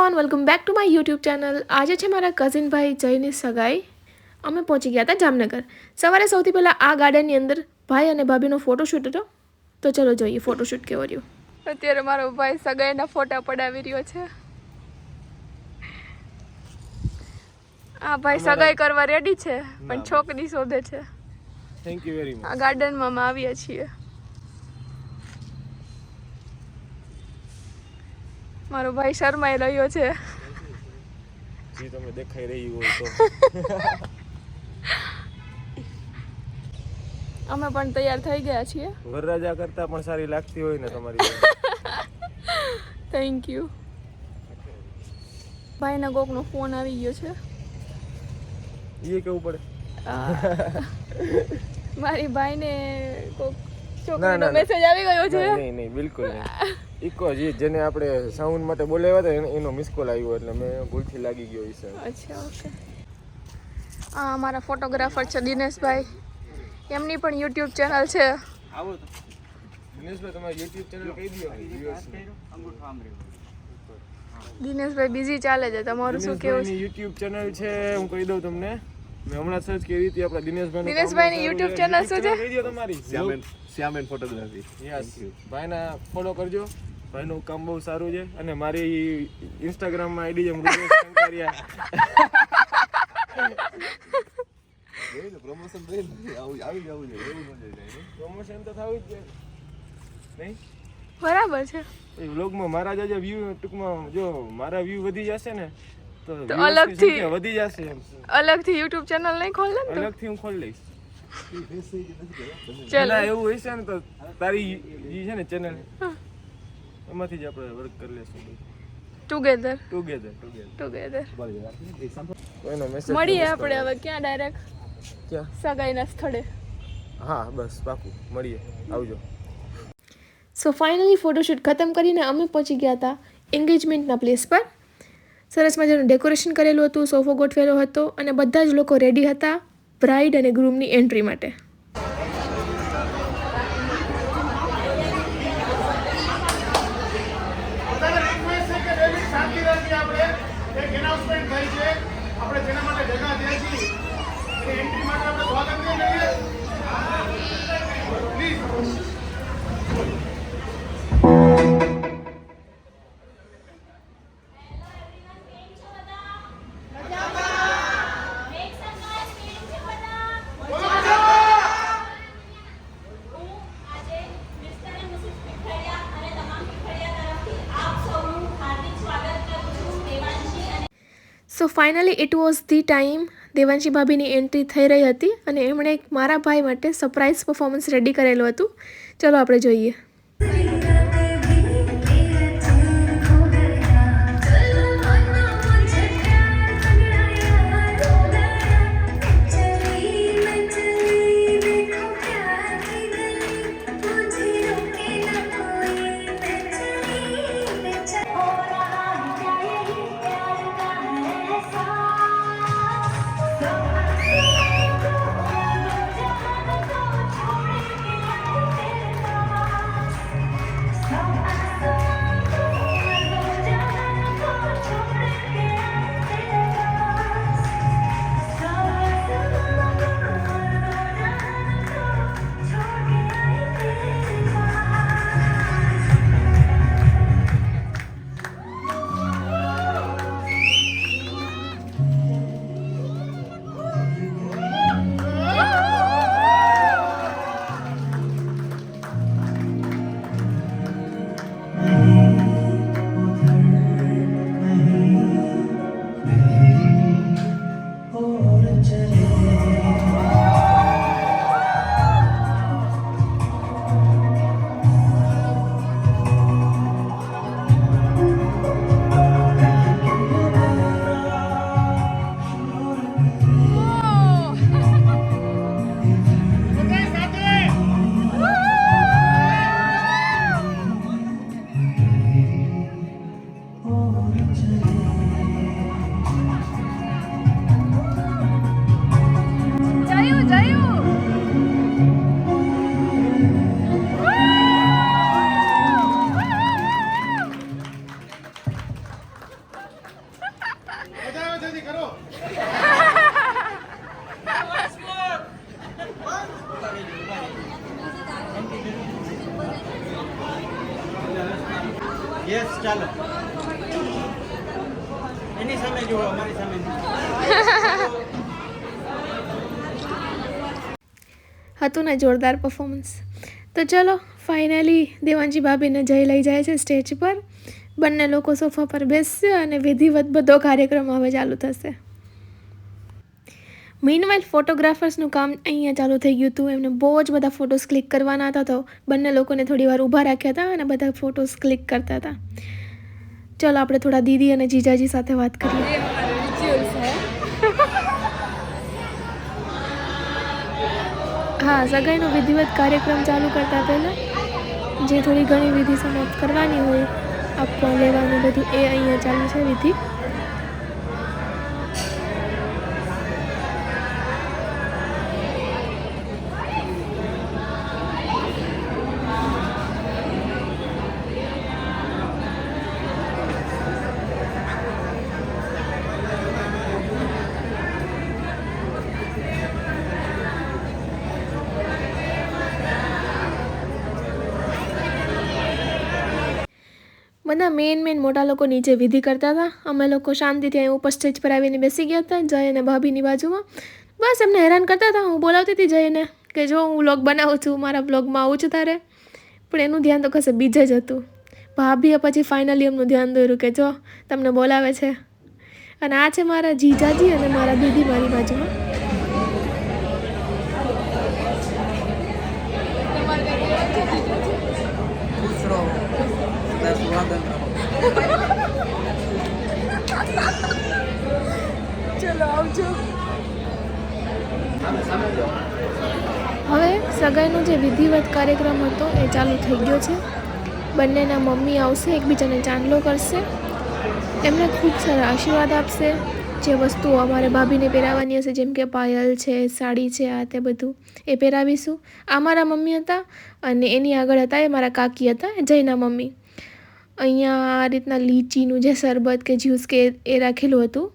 Everyone, welcome back to my YouTube channel. આજે છે મારા કઝિન ભાઈ જયની સગાઈ. અમે પહોંચી ગયા હતા જામનગર. સવારે સૌથી પહેલાં આ ગાર્ડનની અંદર ભાઈ અને ભાભીનો ફોટોશૂટ હતો. તો ચલો જોઈએ ફોટોશૂટ કેવો રહ્યો. અત્યારે મારો ભાઈ સગાઈના ફોટા પડાવી રહ્યો છે. આ ભાઈ સગાઈ કરવા રેડી છે પણ છોકરી શોધે છે. Thank you very much. આ ગાર્ડનમાં અમે આવીએ છીએ. મારો ભાઈ શરમાઈ રહ્યો છે. જી તમે દેખાઈ રહી હોય તો અમે પણ તૈયાર થઈ ગયા છીએ. વરરાજા કરતા પણ સારી લાગતી હોય ને તમારી. Thank you. ભાઈના કોકનો ફોન આવી ગયો છે. એ કેવું પડે મારી ભાઈને કોક છોકરીનો મેસેજ આવી ગયો છે. નહીં નહીં બિલકુલ નહીં. ઇકો જેને આપણે સાઉન્ડ માટે બોલાવ્યા હતા એનો મિસ કોલ આવ્યો એટલે મેં ભૂલથી લાગી ગયો છે. અચ્છા, ઓકે. આ મારા ફોટોગ્રાફર છે દિનેશભાઈ. એમની પણ યુટ્યુબ ચેનલ છે. આવો તો દિનેશભાઈ તમારી યુટ્યુબ ચેનલ કહી દો. દિનેશભાઈ બિઝી ચાલે છે. તમારું શું કેવું છે? યુટ્યુબ ચેનલ છે હું કહી દઉં તમને. મેં હમણાં સર્ચ કરી હતી આપણા દિનેશભાઈની યુટ્યુબ ચેનલ શું છે? કહી દો તમારી. શ્યામેન ફોટોગ્રાફી. યસ, ભાઈના ફોલો કરજો. ભાઈનું કામ બહુ સારું છે અને મારી ઇન્સ્ટાગ્રામમાં આઈડી છે મૃગેશ કંકારિયા. પ્રમોશન આવી જવું જોઈએ, એવું ન જોઈએ. પ્રમોશન તો થવું જ જોઈએ નહીં? બરાબર છે. એ વ્લોગમાં મારા જે વ્યૂ ટૂંકમાં જો મારા વ્યૂ વધી જશે ને તો અલગથી વધી જશે એમ. અલગથી યુટ્યુબ ચેનલ નહીં ખોલ ને. અલગથી હું ખોલી લઈશ. ચલો ના એવું હોય છે ને તો તારી ઈ છે ને ચેનલ એમાંથી જ આપણે વર્ક કરી લેશું. ટુગેધર. કોઈનો મેસેજ મળીએ આપણે હવે. ક્યાં ડાયરેક્ટ? ક્યાં? સગાઈના સ્થળે. હા બસ પાકું મળીએ. આવજો. સો ફાઇનલી ફોટોશૂટ ખતમ કરીને અમે પહોંચી ગયા હતા એન્ગેજમેન્ટના પ્લેસ પર. સરસ મજાનું ડેકોરેશન કરેલું હતું, સોફો ગોઠવેલો હતો અને બધા જ લોકો રેડી હતા બ્રાઇડ અને ગ્રૂમની એન્ટ્રી માટે. So finally it was the time. Devanshi ભાભીની એન્ટ્રી થઈ રહી હતી અને એમણે મારા ભાઈ માટે સરપ્રાઇઝ પરફોર્મન્સ રેડી કરેલું હતું. ચલો આપણે જોઈએ. યસ ચાલો એની સામે જુઓ અમારી સામે હતું ને જોરદાર પરફોર્મન્સ. તો ચલો ફાઇનલી દેવાંશી ભાભીને જય લઈ જાય છે સ્ટેજ પર. બંને લોકો સોફા પર બેસશે અને વિધિવત બધો કાર્યક્રમ હવે ચાલુ થશે. મીનવાઇલ ફોટોગ્રાફર્સનું કામ અહીંયા ચાલુ થઈ ગયું હતું. એમને બહુ જ બધા ફોટોસ ક્લિક કરવાના હતા, તો બંને લોકોને થોડી વાર ઊભા રાખ્યા હતા અને બધા ફોટોસ ક્લિક કરતા હતા. ચલો આપણે થોડા દીદી અને જીજાજી સાથે વાત કરીએ. હા, સગાઈનો વિધિવત કાર્યક્રમ ચાલુ કરતા પહેલાં જે થોડી ઘણી વિધિ સમાપ્ત કરવાની હોય, આપવા લેવાનું બધું, એ અહીંયા ચાલુ છે વિધિ. બધા મેન મોટા લોકો નીચે વિધિ કરતા હતા. અમે લોકો શાંતિથી અહીં ઉપર સ્ટેજ પર આવીને બેસી ગયા હતા, જય અને ભાભીની બાજુમાં. બસ એમને હેરાન કરતા હતા. હું બોલાવતી હતી જયને કે જો હું વ્લોગ બનાવું છું, મારા વ્લોગમાં આવું છું તારે, પણ એનું ધ્યાન તો કશે બીજે જ હતું. ભાભીએ પછી ફાઇનલી એમનું ધ્યાન દોર્યું કે જો તમને બોલાવે છે. અને આ છે મારા જીજાજી અને મારા દીદી મારી બાજુમાં. ચલો આવજો. હવે સગાઈનો જે વિધિવત કાર્યક્રમ હતો એ ચાલુ થઈ ગયો છે. બંનેના મમ્મી આવશે, એકબીજાને ચાંદલો કરશે, એમને ખૂબ સારા આશીર્વાદ આપશે. જે વસ્તુઓ અમારે ભાભીને પહેરાવવાની હશે, જેમ કે પાયલ છે, સાડી છે, આ તે બધું એ પહેરાવીશું. આ મારા મમ્મી હતા અને એની આગળ હતા એ મારા કાકી હતા, જયના મમ્મી. અહીંયા આ રીતના લીચીનું જે શરબત કે જ્યુસ કે એ રાખેલું હતું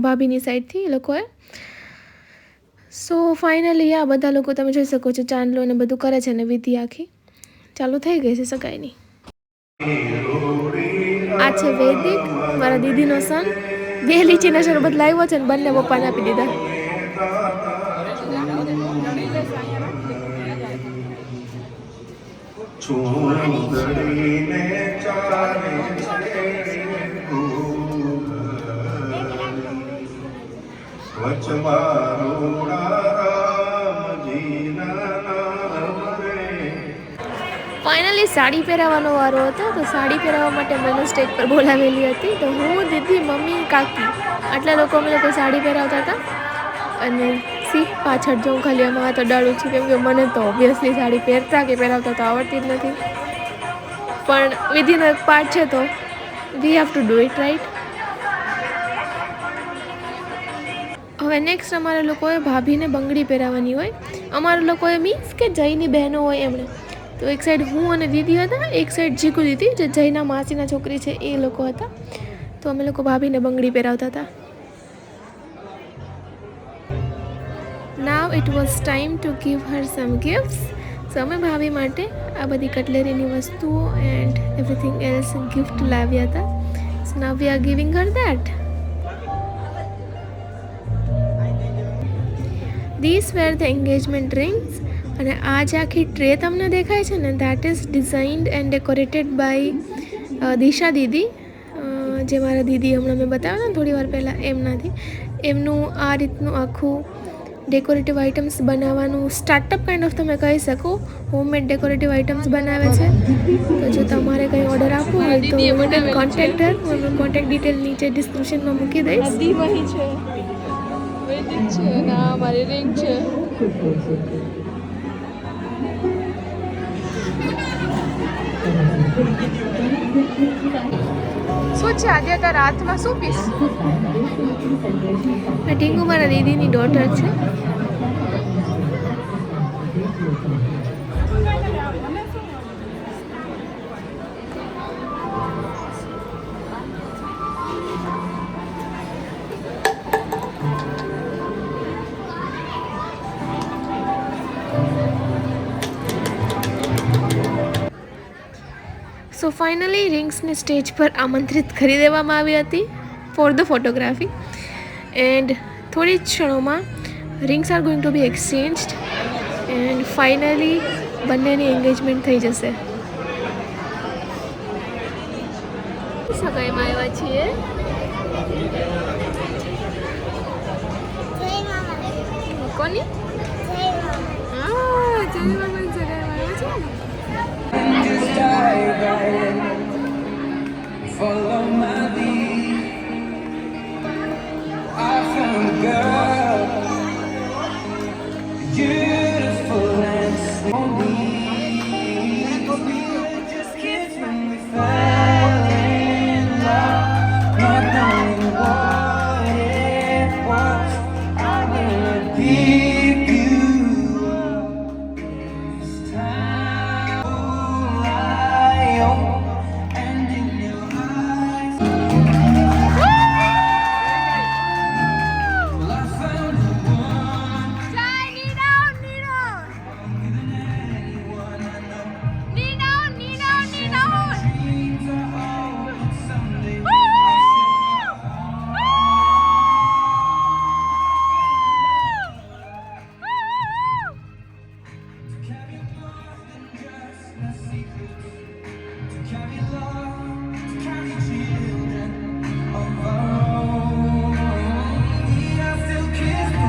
ભાભીની સાઈડથી એ લોકોએ. સો ફાઇનલી આ બધા લોકો તમે જોઈ શકો છો ચાંદલો ને બધું કરે છે ને વિધિ આખી ચાલુ થઈ ગઈ છે સગાઈની. આ છે વૈદિક, મારા દીદીનો સન. 2 લીચીના શરબત લાવ્યો છે ને બંને પપ્પાને આપી દીધા. ફાઇનલી સાડી પહેરાવવાનો વારો હતો, તો સાડી પહેરાવવા માટે મને સ્ટેજ પર બોલાવેલી હતી. તો હું, દીદી, મમ્મી, કાકી આટલા લોકો અમે લોકો સાડી પહેરાવતા હતા. અને પાછળ જો હું ખાલી આમાં હાથ અડાડું છું, કેમ કે મને તો ઓબ્વિયસલી સાડી પહેરતા કે પહેરાવતા તો આવડતી જ નથી, પણ વિધિનો એક પાર્ટ છે તો we have to do it, right. હવે નેક્સ્ટ અમારા લોકોએ ભાભીને બંગડી પહેરાવવાની હોય. અમારા લોકોએ મીન્સ કે જયની બહેનો હોય એમણે. તો એક સાઈડ હું અને દીદી હતા, એક સાઈડ જીકુ દીદી જે જયના માસીના છોકરી છે એ લોકો હતા. તો અમે લોકો ભાભીને બંગડી પહેરાવતા હતા. Now it was time to give her some gifts. So અમે ભાભી માટે આ બધી કટલેરીની વસ્તુઓ એન્ડ એવરીથિંગ એલ્સ ગિફ્ટ લાવ્યા હતા. So now we are giving her that. This were the engagement rings. અને આ જે આખી ટ્રે તમને દેખાય છે ને, that is designed and decorated by Disha દીદી, જે મારા દીદી હમણાં મેં બતાવ્યા ને થોડી વાર પહેલાં એમનાથી. એમનું આ રીતનું આખું ડેકોરેટિવ આઇટમ્સ બનાવવાનું સ્ટાર્ટઅપ કાઇન્ડ ઓફ તમે કહી શકો. હોમમેડ ડેકોરેટિવ આઇટમ્સ બનાવે છે. તો જો તમારે કંઈ ઓર્ડર આપવો હોય તો યુ કેન કોન્ટેક્ટ હર. હું એમનું કોન્ટેક્ટ ડિટેલ નીચે ડિસ્ક્રિપ્શનમાં મૂકી દઈશ. વહી છે, વૈદિક છે અને આ મારી રિંગ છે. શું છે આજે તારા હાથમાં? શું પીસ? આ ટીંગુ મારા દીદીની ડોટર છે. સો ફાઇનલી રિંગ્સને સ્ટેજ પર આમંત્રિત કરી દેવામાં આવી હતી ફોર ધ ફોટોગ્રાફી એન્ડ થોડી જ ક્ષણોમાં rings are going to be exchanged and finally બંનેની એન્ગેજમેન્ટ થઈ જશે. સગાઈમાં આવ્યા છીએ. કોની? હા, જય મામાની સગાઈમાં આવ્યા છે ને. Follow my lead. I found a girl, beautiful and slowly. Just kiss when we fell in love, not knowing what it was. I will keep you up this time. I and in your eyes. Well, I found the one. Dreams are all someday. To carry more than just a secret. To carry love, to carry children of our own. I still kiss the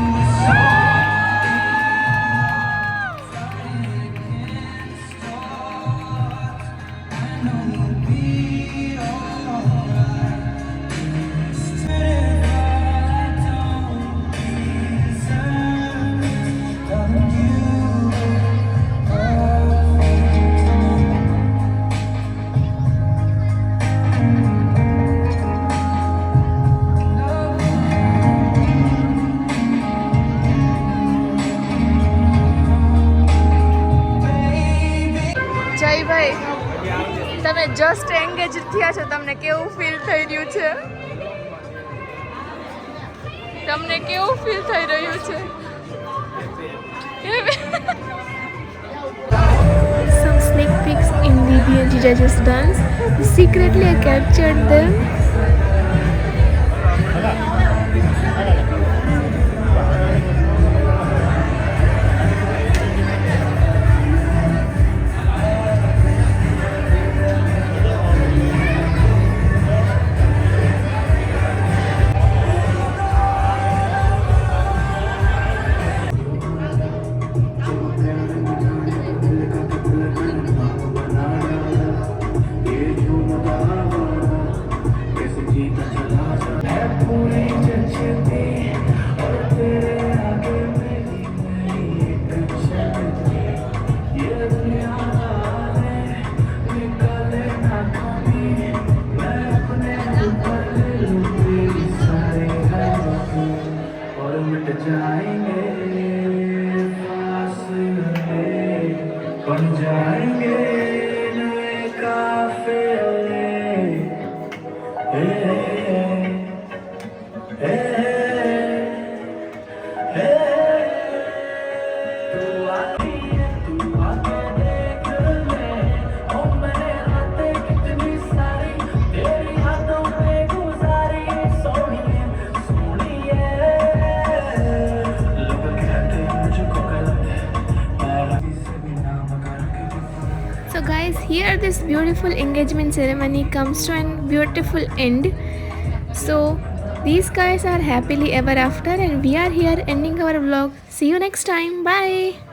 Jaybhai, તમે just engage થયા છો, તમને કેવું feel થઈ રહ્યું છે? તમને કેવું ફીલ થઈ રહ્યું છે? Some sneak peeks in Libby and Jija's dance. Secretly, I captured them. बन जाएंगे नए काफिले. तू आके देख ले, ओ मैंने रातें कितनी सारी तेरी हाथों पे गुजारी. सोनिए सोनिए, लोग कहते हैं मुझको गलत है, मैं किसी भी नाम करके. So guys, here this beautiful engagement ceremony comes to an beautiful end. So these guys are happily ever after and we are here ending our vlog. See you next time. Bye.